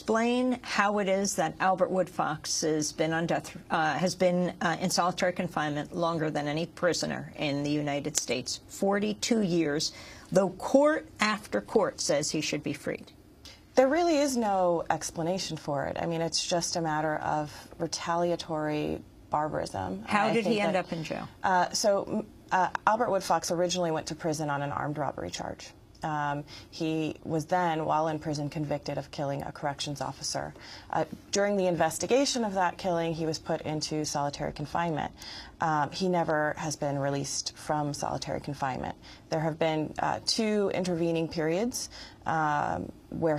explain how it is that Albert Woodfox has been in solitary confinement longer than any prisoner in the United States, 42 years, though court after court says he should be freed? There really is no explanation for it. I mean, it's just a matter of retaliatory barbarism. How did he end up in jail? Albert Woodfox originally went to prison on an armed robbery charge. He was then, while in prison, convicted of killing a corrections officer. During the investigation of that killing, he was put into solitary confinement. He never has been released from solitary confinement. There have been 2 intervening periods where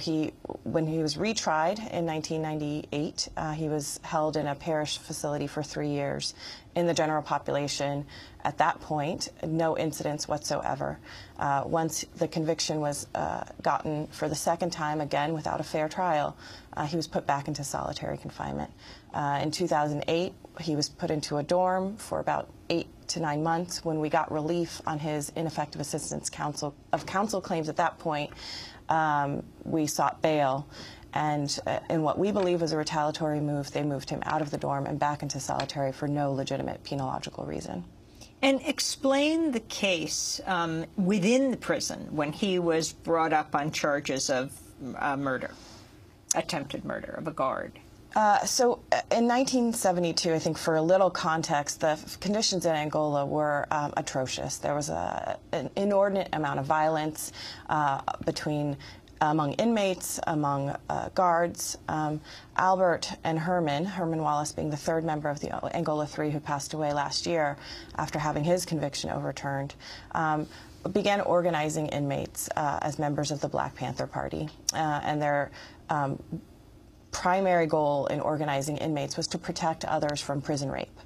when he was retried in 1998, he was held in a parish facility for 3 years. In the general population, at that point, no incidents whatsoever. Once the conviction was gotten for the second time, again without a fair trial, he was put back into solitary confinement. In 2008, he was put into a dorm for about 8 to 9 months. When we got relief on his ineffective assistance of counsel claims at that point, we sought bail. And in what we believe was a retaliatory move, they moved him out of the dorm and back into solitary for no legitimate penological reason. And explain the case within the prison when he was brought up on charges of murder, attempted murder of a guard. So in 1972, I think for a little context, the conditions in Angola were atrocious. There was an inordinate amount of violence among inmates, among guards. Albert and Herman Wallace being the 3rd member of the Angola 3 who passed away last year after having his conviction overturned, began organizing inmates as members of the Black Panther Party. And their primary goal in organizing inmates was to protect others from prison rape.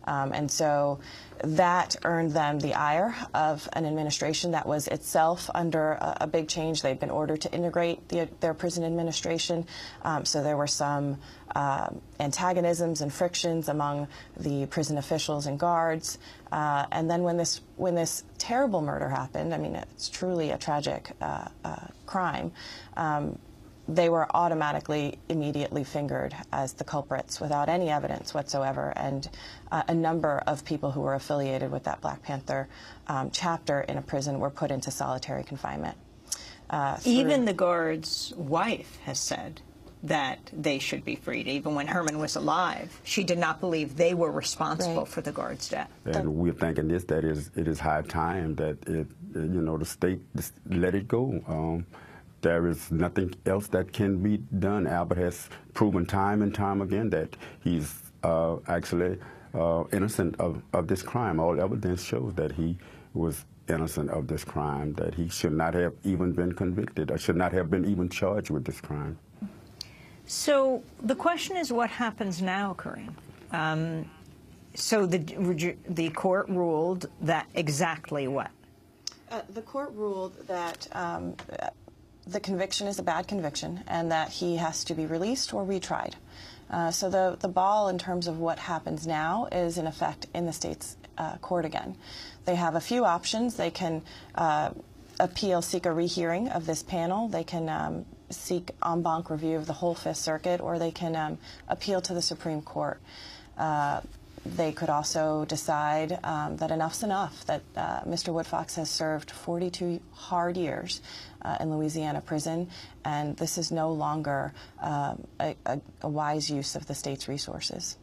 And so that earned them the ire of an administration that was itself under a big change. They'd been ordered to integrate their prison administration. So there were some antagonisms and frictions among the prison officials and guards. And then when this terrible murder happened, I mean, it's truly a tragic crime, they were automatically, immediately fingered as the culprits without any evidence whatsoever, and a number of people who were affiliated with that Black Panther chapter in a prison were put into solitary confinement. Even the guard's wife has said that they should be freed. Even when Herman was alive, she did not believe they were responsible for the guard's death. And we're thinking that it is high time that the state just let it go. There is nothing else that can be done. Albert has proven time and time again that he's actually innocent of this crime. All evidence shows that he was innocent of this crime, that he should not have even been convicted or should not have been even charged with this crime. So the question is, what happens now, Corinne? So the court ruled that exactly what? The court ruled that the conviction is a bad conviction and that he has to be released or retried. So the ball in terms of what happens now is in effect in the state's court again. They have a few options. They can seek a rehearing of this panel. They can seek en banc review of the whole Fifth Circuit, or they can appeal to the Supreme Court. They could also decide that enough's enough, that Mr. Woodfox has served 42 hard years in Louisiana prison, and this is no longer a wise use of the state's resources.